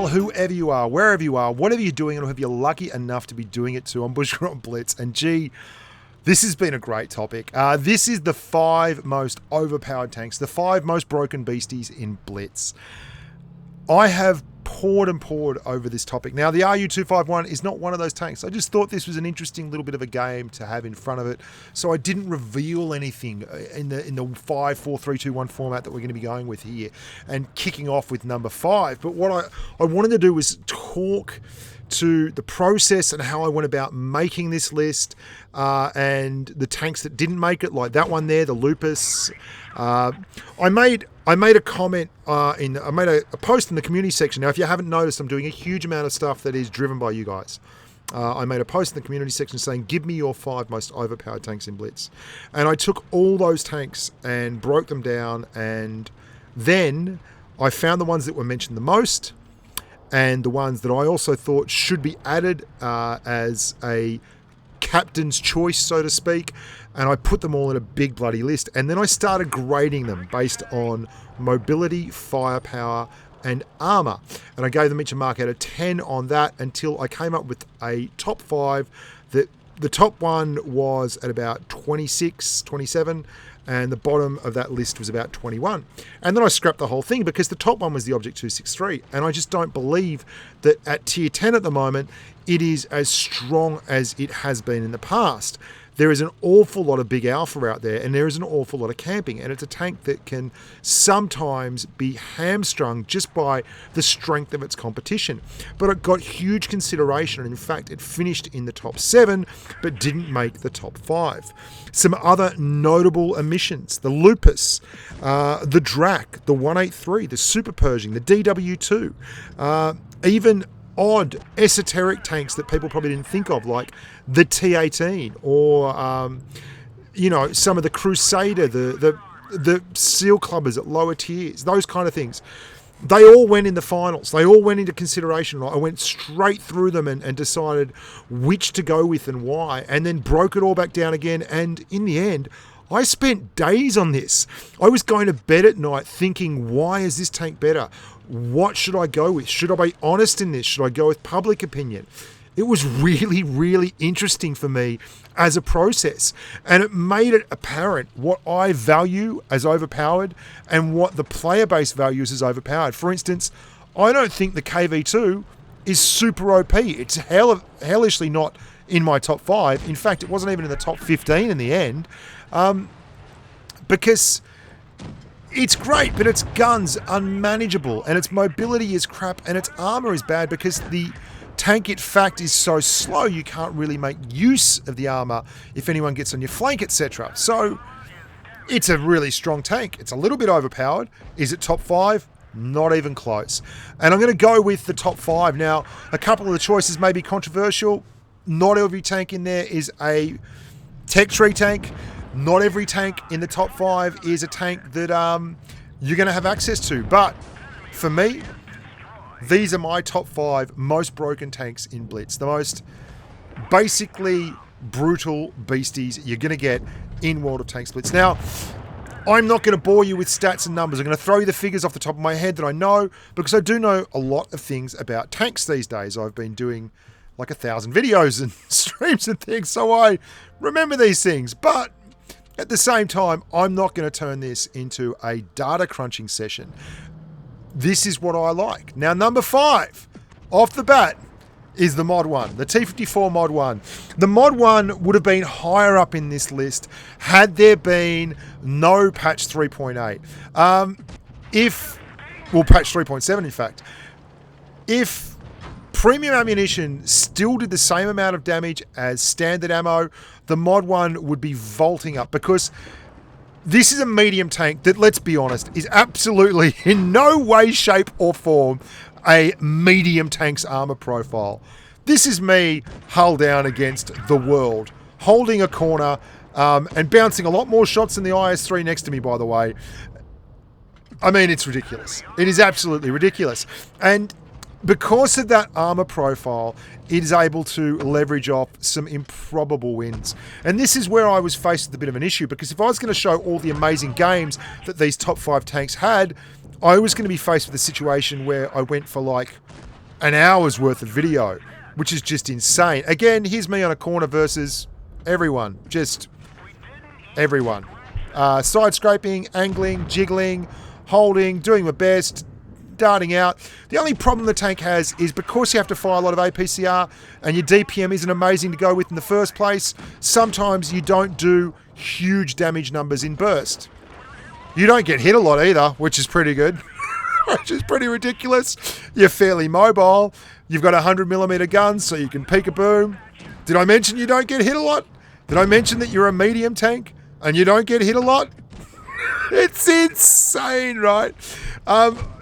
well, whoever you are, wherever you are, whatever you're doing, and whoever you're lucky enough to be doing it to on Bushka on Blitz. And gee, this has been a great topic. This is the 5 most overpowered tanks, the 5 most broken beasties in Blitz. I have poured and poured over this topic. Now, the RU-251 is not one of those tanks. I just thought this was an interesting little bit of a game to have in front of it, so I didn't reveal anything in the 5, 4, 3, 2, 1 format that we're going to be going with here and kicking off with number 5. But what I wanted to do was talk to the process and how I went about making this list, and the tanks that didn't make it, like that one there, the Lupus. I made a comment I made a post in the community section. Now, if you haven't noticed, I'm doing a huge amount of stuff that is driven by you guys. I made a post in the community section saying, give me your 5 most overpowered tanks in Blitz. And I took all those tanks and broke them down, and then I found the ones that were mentioned the most and the ones that I also thought should be added as a captain's choice, so to speak, and I put them all in a big bloody list. And then I started grading them based on mobility, firepower, and armor. And I gave them each a mark out of 10 on that until I came up with a top 5 that the top one was at about 26, 27, and the bottom of that list was about 21. And then I scrapped the whole thing because the top one was the Object 263. And I just don't believe that at tier 10 at the moment, it is as strong as it has been in the past. There is an awful lot of big alpha out there, and there is an awful lot of camping, and it's a tank that can sometimes be hamstrung just by the strength of its competition. But it got huge consideration, and in fact, it finished in the top 7, but didn't make the top 5. Some other notable omissions: the Lupus, the Drac, the 183, the Super Pershing, the DW2, even odd esoteric tanks that people probably didn't think of, like the T18 or some of the Crusader, the Seal Clubbers at lower tiers, those kind of things. They all went in the finals. They all went into consideration. I went straight through them and decided which to go with and why, and then broke it all back down again. And in the end, I spent days on this. I was going to bed at night thinking, why is this tank better? What should I go with? Should I be honest in this? Should I go with public opinion? It was really, really interesting for me as a process, and it made it apparent what I value as overpowered and what the player base values as overpowered. For instance, I don't think the KV2 is super OP. It's hellishly not in my top 5. In fact, it wasn't even in the top 15 in the end, because it's great, but its gun's unmanageable, and its mobility is crap, and its armor is bad because the tank, in fact, is so slow you can't really make use of the armor if anyone gets on your flank, etc. So it's a really strong tank. It's a little bit overpowered. Is it top 5? Not even close. And I'm going to go with the top 5. Now, a couple of the choices may be controversial. Not every tank in there is a tech tree tank. Not every tank in the top 5 is a tank that you're going to have access to. But for me, these are my top 5 most broken tanks in Blitz. The most basically brutal beasties you're going to get in World of Tanks Blitz. Now, I'm not going to bore you with stats and numbers. I'm going to throw you the figures off the top of my head that I know, because I do know a lot of things about tanks these days. I've been doing like 1,000 videos and streams and things, so I remember these things. But at the same time, I'm not going to turn this into a data crunching session. This is what I like. Now, number 5, off the bat, is the Mod 1, the T54 Mod 1. The Mod 1 would have been higher up in this list had there been no patch 3.8. Patch 3.7, in fact. If premium ammunition still did the same amount of damage as standard ammo, the Mod 1 would be vaulting up, because this is a medium tank that, let's be honest, is absolutely in no way, shape or form a medium tank's armor profile. This is me hull down against the world, holding a corner and bouncing a lot more shots than the IS-3 next to me, by the way. I mean, it's ridiculous. It is absolutely ridiculous. And because of that armor profile, it is able to leverage off some improbable wins. And this is where I was faced with a bit of an issue, because if I was going to show all the amazing games that these top 5 tanks had, I was going to be faced with a situation where I went for like an hour's worth of video, which is just insane. Again, here's me on a corner versus everyone. Just everyone. Side scraping, angling, jiggling, holding, doing my best, darting out. The only problem the tank has is because you have to fire a lot of APCR and your DPM isn't amazing to go with in the first place, sometimes you don't do huge damage numbers in burst. You don't get hit a lot either, which is pretty good. Which is pretty ridiculous. You're fairly mobile. You've got 100mm guns, so you can peek-a-boom. Did I mention you don't get hit a lot? Did I mention that you're a medium tank and you don't get hit a lot? It's insane, right?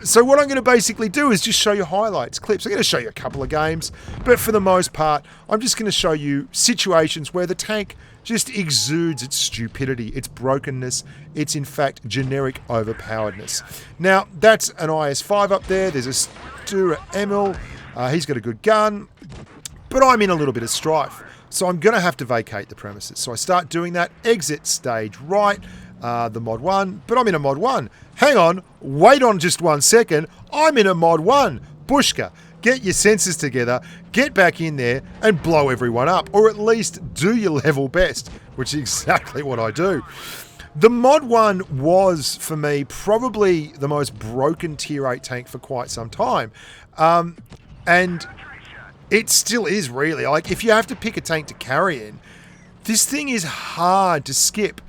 So what I'm going to basically do is just show you highlights, clips. I'm going to show you a couple of games, but for the most part, I'm just going to show you situations where the tank just exudes its stupidity, its brokenness, its, in fact, generic overpoweredness. Now, that's an IS-5 up there. There's a Stsrt Emil. He's got a good gun, but I'm in a little bit of strife. So I'm going to have to vacate the premises. So I start doing that. Exit stage right, the mod 1, but I'm in a mod 1. Hang on, wait on just 1 second. I'm in a mod 1. Bushka. Get your senses together, get back in there and blow everyone up, or at least do your level best, which is exactly what I do. The mod 1 was, for me, probably the most broken tier 8 tank for quite some time. And it still is, really. Like, if you have to pick a tank to carry in, this thing is hard to skip.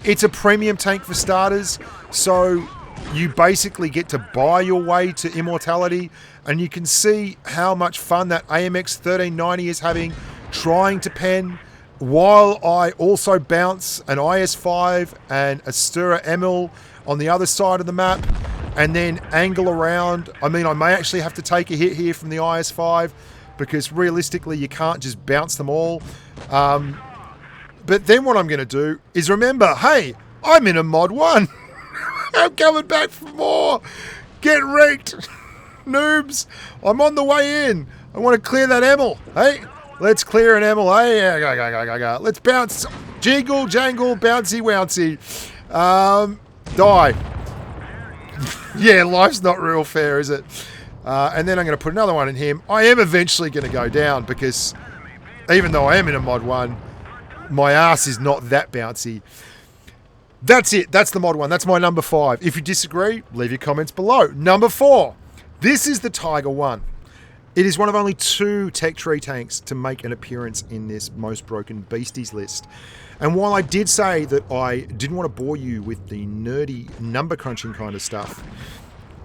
It's a premium tank for starters, so you basically get to buy your way to immortality, and you can see how much fun that AMX 1390 is having trying to pen, while I also bounce an IS-5 and a Stsrt Emil on the other side of the map, and then angle around. I mean, I may actually have to take a hit here from the IS-5, because realistically you can't just bounce them all. But then what I'm going to do is remember, hey, I'm in a mod 1. I'm coming back for more. Get wrecked, noobs. I'm on the way in. I want to clear that Emil. Hey, let's clear an Emil. Hey, let's bounce. Jingle, jangle, bouncy, wouncy. Die. Yeah, life's not real fair, is it? And then I'm going to put another one in him. I am eventually going to go down because even though I am in a mod 1, my ass is not that bouncy. That's it. That's the mod 1. That's my number 5. If you disagree, leave your comments below. Number 4. This is the Tiger 1. It is one of only 2 Tech Tree tanks to make an appearance in this most broken beasties list. And while I did say that I didn't want to bore you with the nerdy number crunching kind of stuff,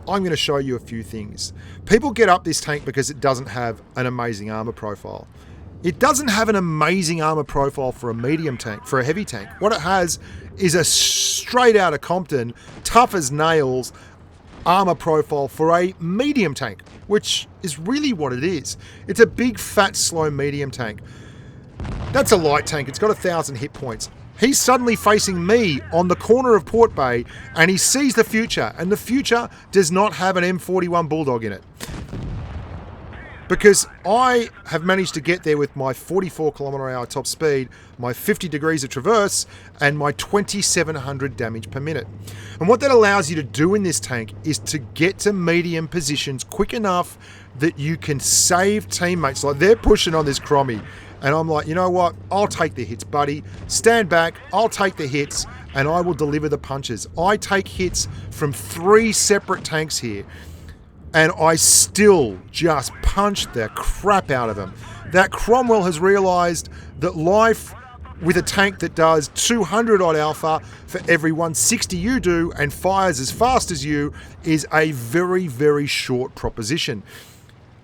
I'm going to show you a few things. People get up this tank because it doesn't have an amazing armor profile. It doesn't have an amazing armor profile for a medium tank, for a heavy tank. What it has is a straight out of Compton, tough as nails, armor profile for a medium tank, which is really what it is. It's a big, fat, slow medium tank. That's a light tank. It's got 1,000 hit points. He's suddenly facing me on the corner of Port Bay, and he sees the future, and the future does not have an M41 Bulldog in it. Because I have managed to get there with my 44 km/h top speed, my 50 degrees of traverse, and my 2700 damage per minute. And what that allows you to do in this tank is to get to medium positions quick enough that you can save teammates. Like, they're pushing on this Crommy, and I'm like, you know what? I'll take the hits, buddy. Stand back, I'll take the hits, and I will deliver the punches. I take hits from 3 separate tanks here, and I still just punch the crap out of him. That Cromwell has realised that life with a tank that does 200 odd alpha for every 160 you do and fires as fast as you is a very, very short proposition.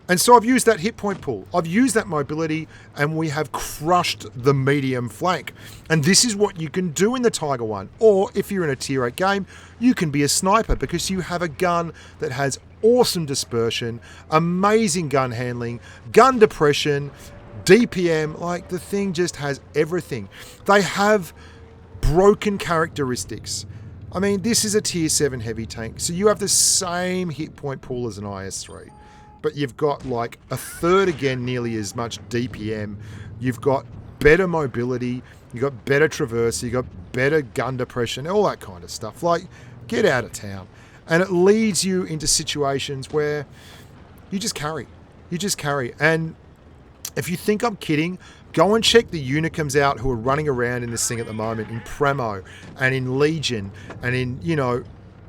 And so I've used that hit point pool. I've used that mobility, and we have crushed the medium flank. And this is what you can do in the Tiger 1. Or if you're in a tier 8 game, you can be a sniper because you have a gun that has awesome dispersion, amazing gun handling, gun depression, DPM. Like, the thing just has everything. They have broken characteristics. I mean, this is a tier 7 heavy tank, so you have the same hit point pool as an IS-3. But you've got like a third again, nearly as much DPM. You've got better mobility. You've got better traverse. You've got better gun depression, all that kind of stuff. Like, get out of town. And it leads you into situations where you just carry. You just carry. And if you think I'm kidding, go and check the Unicums out who are running around in this thing at the moment, in Premo and in Legion and in, you know,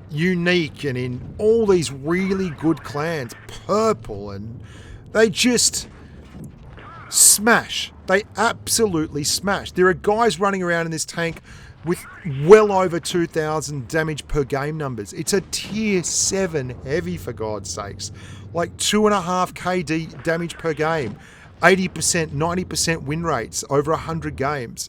Unique and in all these really good clans, Purple, and they just smash. They absolutely smash. There are guys running around in this tank with well over 2,000 damage per game numbers. It's a tier 7 heavy, for God's sakes. Like 2.5 KD damage per game. 80%, 90% win rates over 100 games.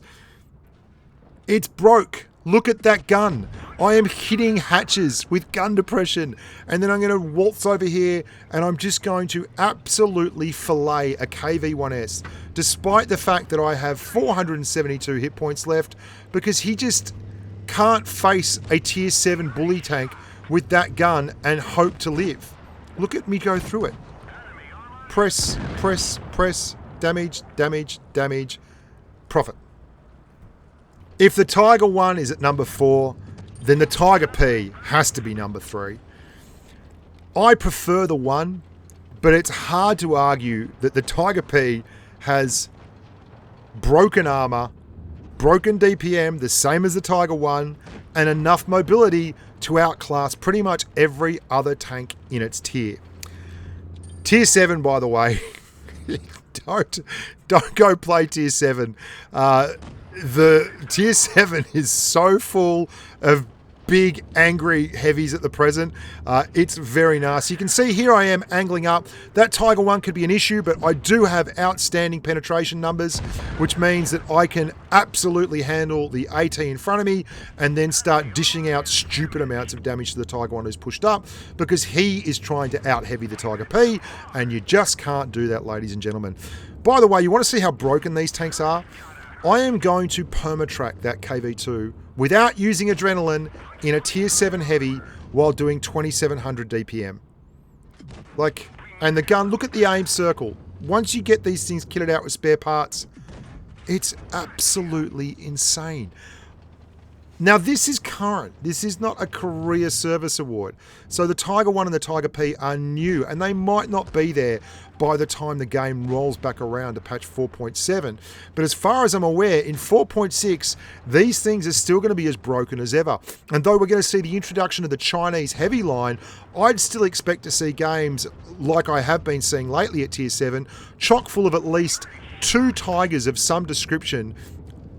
It's broke. Look at that gun. I am hitting hatches with gun depression, and then I'm going to waltz over here and I'm just going to absolutely fillet a KV-1S, despite the fact that I have 472 hit points left, because he just can't face a tier 7 bully tank with that gun and hope to live. Look at me go through it. Press, press, press, damage, damage, damage, profit. If the Tiger 1 is at number 4, then the Tiger P has to be number 3. I prefer the 1, but it's hard to argue that the Tiger P has broken armor, broken DPM, the same as the Tiger 1, and enough mobility to outclass pretty much every other tank in its tier. Tier 7, by the way, don't go play Tier 7. The Tier 7 is so full of big, angry heavies at the present. It's very nasty. You can see here I am angling up. That Tiger 1 could be an issue, but I do have outstanding penetration numbers, which means that I can absolutely handle the AT in front of me and then start dishing out stupid amounts of damage to the Tiger 1 who's pushed up, because he is trying to out-heavy the Tiger P, and you just can't do that, ladies and gentlemen. By the way, you want to see how broken these tanks are? I am going to permatrack that KV2 without using adrenaline in a tier 7 heavy while doing 2700 DPM. Like, and the gun, look at the aim circle. Once you get these things kitted out with spare parts, it's absolutely insane. Now, this is current. This is not a career service award. So the Tiger 1 and the Tiger P are new, and they might not be there by the time the game rolls back around to patch 4.7. But as far as I'm aware, in 4.6, these things are still going to be as broken as ever. And though we're going to see the introduction of the Chinese heavy line, I'd still expect to see games like I have been seeing lately at Tier 7, chock full of at least 2 Tigers of some description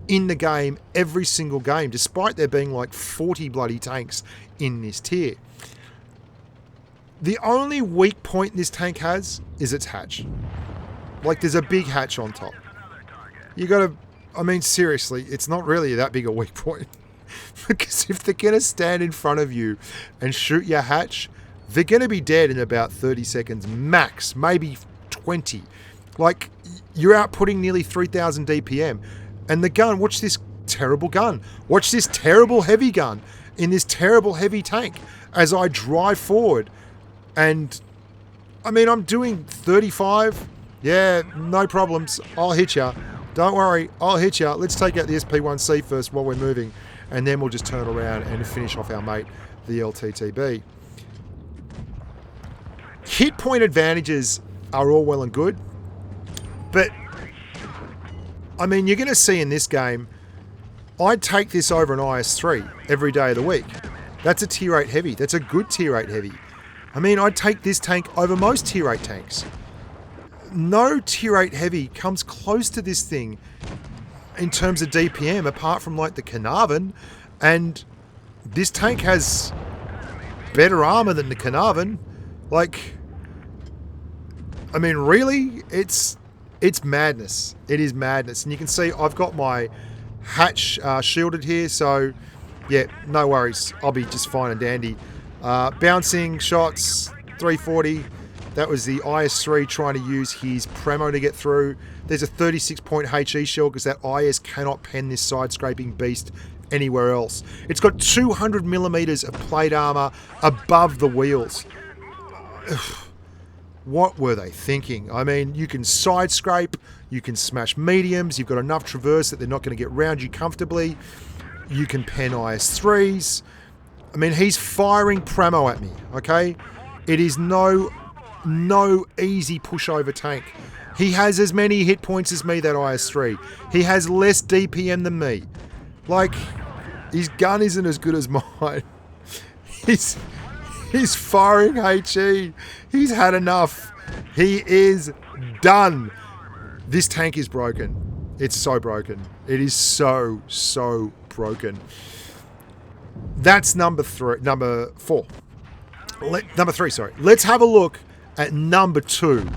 in the game every single game, despite there being like 40 bloody tanks in this tier. The only weak point this tank has is its hatch. Like, there's a big hatch on top. You gotta, I mean, seriously, it's not really that big a weak point. Because if they're gonna stand in front of you and shoot your hatch, they're gonna be dead in about 30 seconds max, maybe 20. Like, you're outputting nearly 3,000 DPM. And the gun, watch this terrible gun. Watch this terrible heavy gun in this terrible heavy tank as I drive forward. And, I mean, I'm doing 35. Yeah, no problems. I'll hit ya. Don't worry, I'll hit ya. Let's take out the SP1C first while we're moving. And then we'll just turn around and finish off our mate, the LTTB. Hit point advantages are all well and good. But I mean, you're going to see in this game, I'd take this over an IS-3 every day of the week. That's a tier 8 heavy. That's a good tier 8 heavy. I mean, I'd take this tank over most tier 8 tanks. No tier 8 heavy comes close to this thing in terms of DPM, apart from like the Carnarvon. And this tank has better armor than the Carnarvon. Like, I mean, really? It's madness. It is madness. And you can see I've got my hatch shielded here, so yeah, no worries. I'll be just fine and dandy. Bouncing shots, 340. That was the IS-3 trying to use his Premo to get through. There's a 36-point HE shell because that IS cannot pen this side-scraping beast anywhere else. It's got 200 millimeters of plate armor above the wheels. What were they thinking? I mean, you can side scrape, you can smash mediums, you've got enough traverse that they're not going to get round you comfortably. You can pen IS-3s. I mean, he's firing Premo at me, okay? It is no no easy pushover tank. He has as many hit points as me, that IS-3. He has less DPM than me. Like, his gun isn't as good as mine. He's firing HE. He's had enough. He is done. This tank is broken. It's so broken. It is so broken. That's number 4. Number 3, sorry. Let's have a look at number 2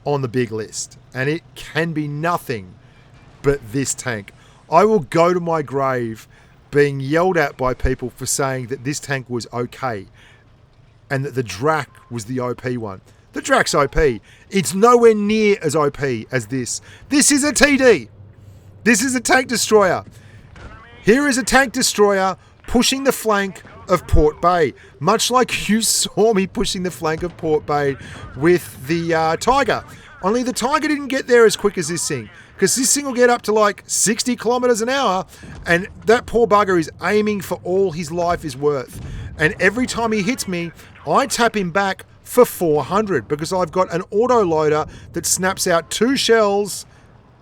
on the big list. And it can be nothing but this tank. I will go to my grave being yelled at by people for saying that this tank was okay and that the Drak was the OP one. The Drak's OP. It's nowhere near as OP as this. This is a TD. This is a tank destroyer. Here is a tank destroyer pushing the flank of Port Bay, much like you saw me pushing the flank of Port Bay with the Tiger. Only the Tiger didn't get there as quick as this thing, because this thing will get up to like 60 kilometers an hour, and that poor bugger is aiming for all his life is worth. And every time he hits me, I tap him back for 400, because I've got an auto loader that snaps out 2 shells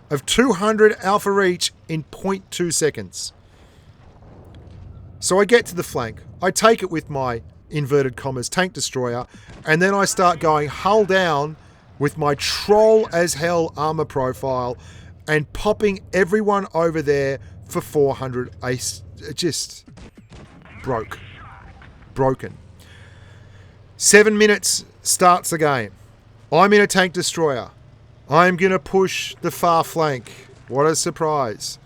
of 200 alpha each in 0.2 seconds. So I get to the flank, I take it with my inverted commas tank destroyer, and then I start going hull down with my troll as hell armor profile and popping everyone over there for 400 ace. It just broken. 7 minutes starts the game. I'm in a tank destroyer. I'm going to push the far flank. What a surprise.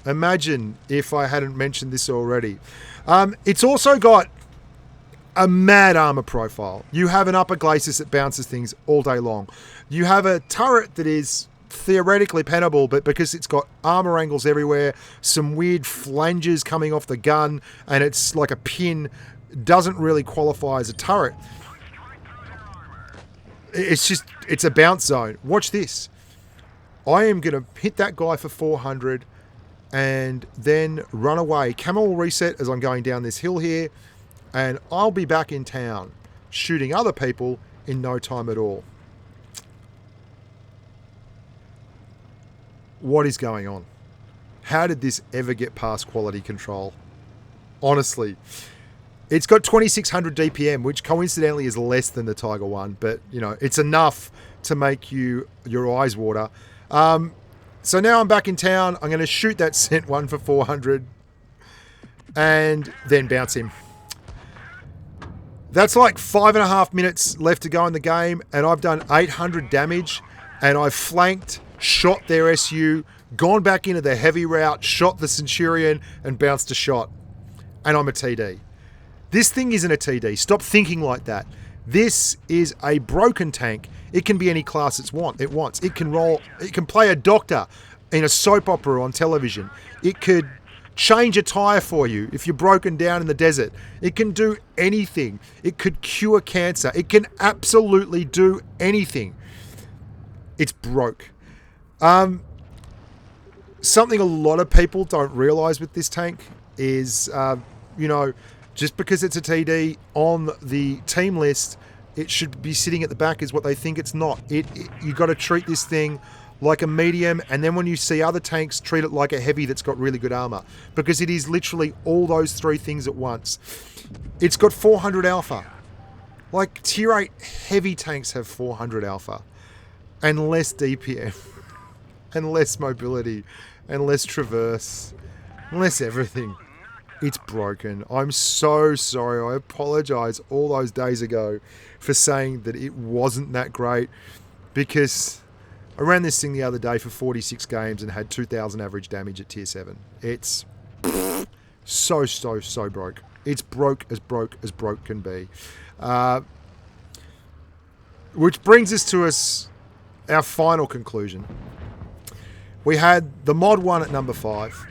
Imagine if I hadn't mentioned this already. It's also got a mad armor profile. You have an upper glacis that bounces things all day long. You have a turret that is theoretically penable, but because it's got armor angles everywhere, some weird flanges coming off the gun, and it's like a pin, doesn't really qualify as a turret. It's a bounce zone. Watch this. I am going to hit that guy for 400 and then run away. Camo will reset as I'm going down this hill here, and I'll be back in town shooting other people in no time at all. What is going on? How did this ever get past quality control? Honestly. It's got 2600 DPM, which coincidentally is less than the Tiger 1, but you know, it's enough to make your eyes water. So now I'm back in town. I'm going to shoot that Sent one for 400 and then bounce him. That's like 5.5 minutes left to go in the game, and I've done 800 damage, and I've flanked, shot their SU, gone back into the heavy route, shot the Centurion, and bounced a shot. And I'm a TD. This thing isn't a TD. Stop thinking like that. This is a broken tank. It can be any class it wants. It can roll. It can play a doctor in a soap opera on television. It could change a tire for you if you're broken down in the desert. It can do anything. It could cure cancer. It can absolutely do anything. It's broke. Something a lot of people don't realize with this tank is, just because it's a TD on the team list, it should be sitting at the back is what they think it's not. You got to treat this thing like a medium, and then when you see other tanks, treat it like a heavy that's got really good armor, because it is literally all those 3 things at once. It's got 400 alpha. Like tier 8 heavy tanks have 400 alpha and less DPM and less mobility and less traverse and less everything. It's broken. I'm so sorry. I apologize all those days ago for saying that it wasn't that great, because I ran this thing the other day for 46 games and had 2,000 average damage at tier 7. It's so broke. It's broke as broke can be. Which brings us to our final conclusion. We had the mod 1 at number 5.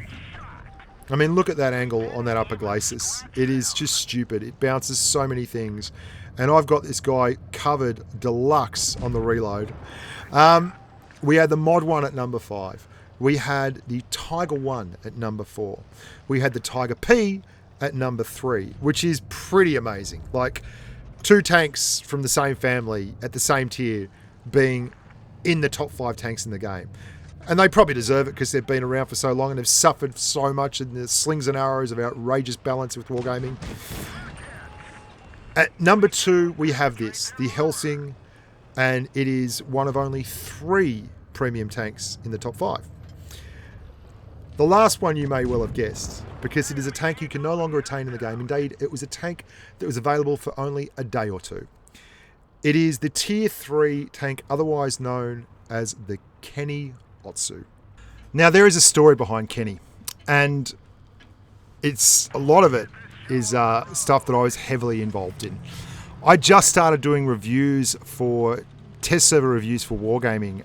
I mean, look at that angle on that upper glacis. It is just stupid. It bounces so many things. And I've got this guy covered deluxe on the reload. We had the mod 1 at number 5. We had the Tiger 1 at number 4. We had the Tiger P at number 3, which is pretty amazing. Like, two tanks from the same family at the same tier being in the top 5 tanks in the game. And they probably deserve it because they've been around for so long and have suffered so much in the slings and arrows of outrageous balance with wargaming. At number 2, we have this, the Helsing, and it is one of only 3 premium tanks in the top 5. The last one you may well have guessed, because it is a tank you can no longer attain in the game. Indeed, it was a tank that was available for only a day or two. It is the Tier 3 tank, otherwise known as the Kenny Tatsu. Now, there is a story behind Kenny, and a lot of it is stuff that I was heavily involved in. I just started doing reviews for test server reviews for Wargaming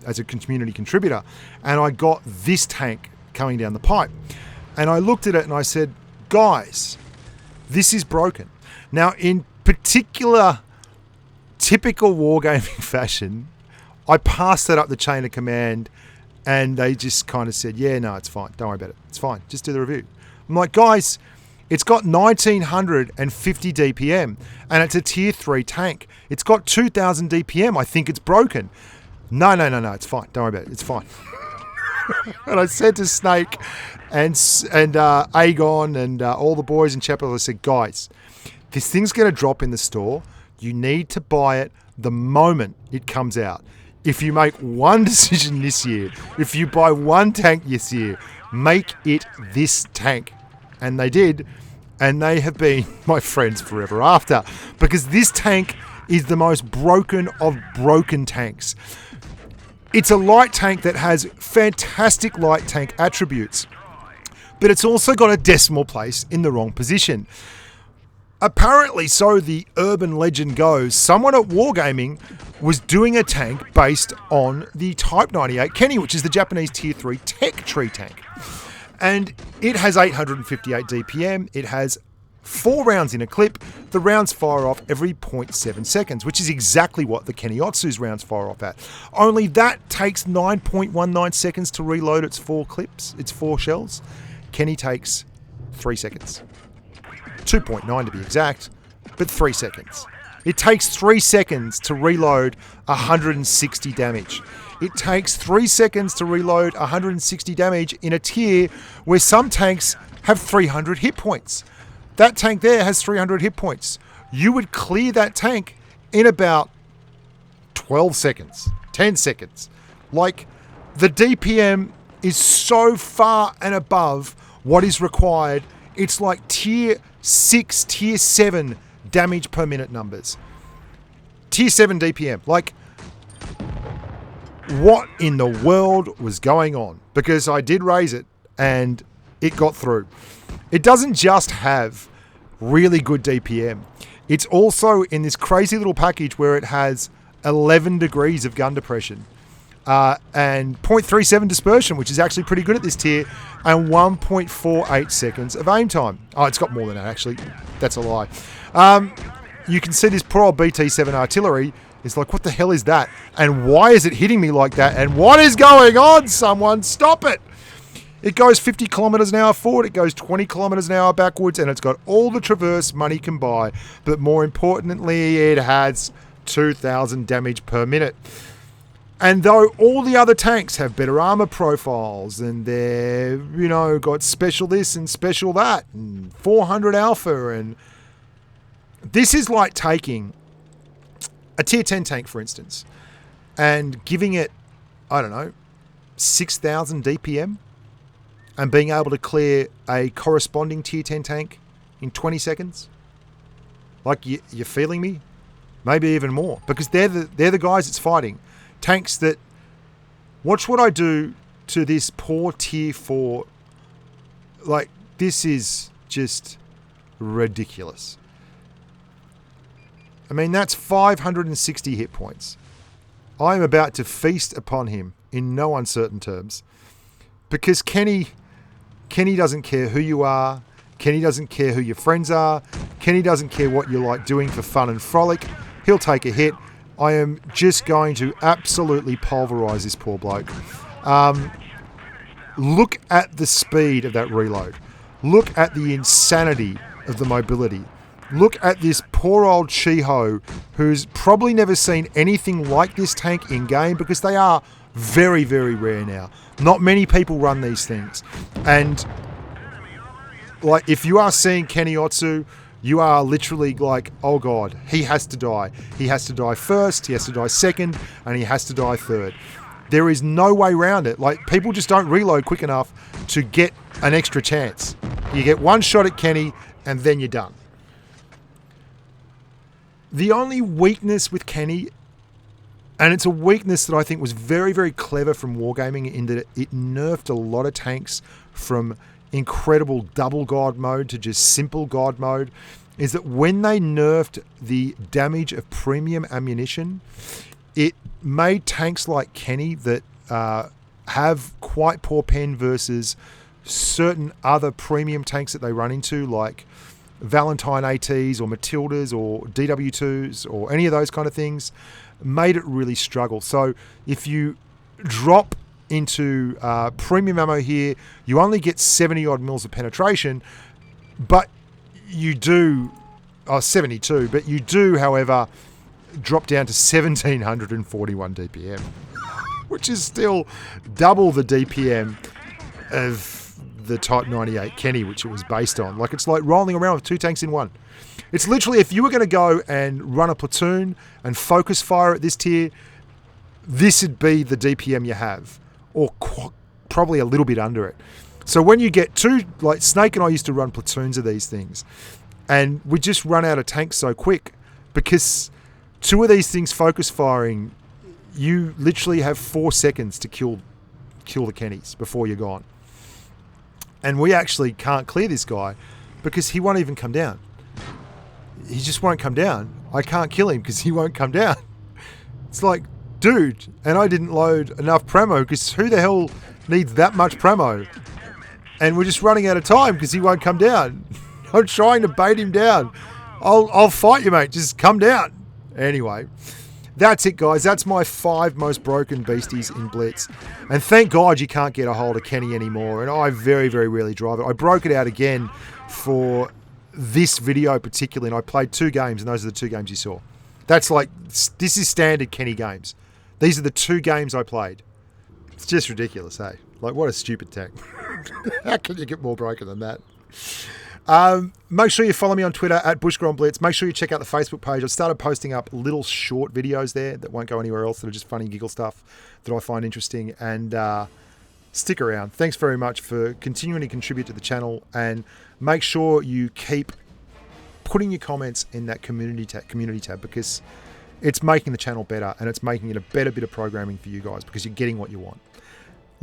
as a community contributor, and I got this tank coming down the pipe. And I looked at it and I said, guys, this is broken. Now, in particular, typical Wargaming fashion, I passed that up the chain of command and they just kind of said, yeah, no, it's fine. Don't worry about it. It's fine. Just do the review. I'm like, guys, it's got 1950 DPM and it's a tier 3 tank. It's got 2000 DPM. I think it's broken. No, it's fine. Don't worry about it. It's fine. And I said to Snake and Agon and all the boys in Chapel, I said, guys, this thing's going to drop in the store. You need to buy it the moment it comes out. If you make one decision this year, if you buy one tank this year, make it this tank. And they did. And they have been my friends forever after. Because this tank is the most broken of broken tanks. It's a light tank that has fantastic light tank attributes, but it's also got a decimal place in the wrong position. Apparently, so the urban legend goes, someone at Wargaming was doing a tank based on the Type 98 Kenny, which is the Japanese Tier 3 tech tree tank. And it has 858 DPM, it has 4 rounds in a clip. The rounds fire off every 0.7 seconds, which is exactly what the Kenny Tatsu's rounds fire off at. Only that takes 9.19 seconds to reload its 4 clips, its 4 shells. Kenny takes 3 seconds. 2.9 to be exact, but 3 seconds. It takes 3 seconds to reload 160 damage. It takes 3 seconds to reload 160 damage in a tier where some tanks have 300 hit points. That tank there has 300 hit points. You would clear that tank in about 12 seconds, 10 seconds. Like, the DPM is so far and above what is required. It's like tier 6, tier 7 damage per minute numbers. Tier 7 DPM. Like, what in the world was going on? Because I did raise it and it got through. It doesn't just have really good DPM. It's also in this crazy little package where it has 11 degrees of gun depression and 0.37 dispersion, which is actually pretty good at this tier, and 1.48 seconds of aim time. Oh, it's got more than that, actually. That's a lie. You can see this poor old BT-7 artillery is like, what the hell is that? And why is it hitting me like that? And what is going on? Someone stop it! It goes 50 kilometers an hour forward, it goes 20 kilometers an hour backwards, and it's got all the traverse money can buy. But more importantly, it has 2,000 damage per minute. And though all the other tanks have better armor profiles, and they're, got special this and special that, and 400 alpha, and this is like taking a tier 10 tank, for instance, and giving it, 6,000 DPM, and being able to clear a corresponding tier 10 tank in 20 seconds. Like, you're feeling me? Maybe even more. Because they're the guys it's fighting. Tanks that... Watch what I do to this poor tier 4. Like, this is just ridiculous. I mean, that's 560 hit points. I'm about to feast upon him in no uncertain terms. Because Kenny doesn't care who you are. Kenny doesn't care who your friends are. Kenny doesn't care what you like doing for fun and frolic. He'll take a hit. I am just going to absolutely pulverize this poor bloke. Look at the speed of that reload. Look at the insanity of the mobility. Look at this poor old Chiho, who's probably never seen anything like this tank in game, because they are very, very rare now. Not many people run these things. And like, if you are seeing Kenny Tatsu, you are literally like, oh God, he has to die. He has to die first, he has to die second, and he has to die third. There is no way around it. Like, people just don't reload quick enough to get an extra chance. You get one shot at Kenny, and then you're done. The only weakness with Kenny, and it's a weakness that I think was very, very clever from Wargaming, in that it nerfed a lot of tanks from incredible double God mode to just simple God mode, is that when they nerfed the damage of premium ammunition, it made tanks like Kenny that have quite poor pen versus certain other premium tanks that they run into, like Valentine ATs or Matildas or DW2s or any of those kind of things, made it really struggle. So if you drop into premium ammo here, you only get 70 odd mils of penetration, but you do 72, but you do, however, drop down to 1741 DPM, which is still double the DPM of the Type 98 Kenny, which it was based on. Like, it's like rolling around with two tanks in one. It's literally, if you were going to go and run a platoon and focus fire at this tier, this would be the DPM you have, or probably a little bit under it. So when you get two, like Snake and I used to run platoons of these things, and we just run out of tanks so quick, because two of these things focus firing, you literally have 4 seconds to kill the Kennys before you're gone. And we actually can't clear this guy because he won't even come down. He just won't come down. I can't kill him because he won't come down. It's like, dude, and I didn't load enough premo, because who the hell needs that much premo? And we're just running out of time because he won't come down. I'm trying to bait him down. I'll fight you, mate. Just come down. Anyway, that's it, guys. That's my 5 most broken beasties in Blitz. And thank God you can't get a hold of Kenny anymore. And I very, very rarely drive it. I broke it out again for this video particularly, and I played 2 games, and those are the 2 games you saw. That's like, this is standard Kenny games. These are the 2 games I played. It's just ridiculous, hey? Like, what a stupid tank. How can you get more broken than that? Make sure you follow me on Twitter at Bushka on Blitz. Make sure you check out the Facebook page. I've started posting up little short videos there that won't go anywhere else, that are just funny giggle stuff that I find interesting. And stick around. Thanks very much for continuing to contribute to the channel, and make sure you keep putting your comments in that community tab, because it's making the channel better, and it's making it a better bit of programming for you guys, because you're getting what you want.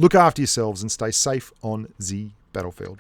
Look after yourselves and stay safe on the battlefield.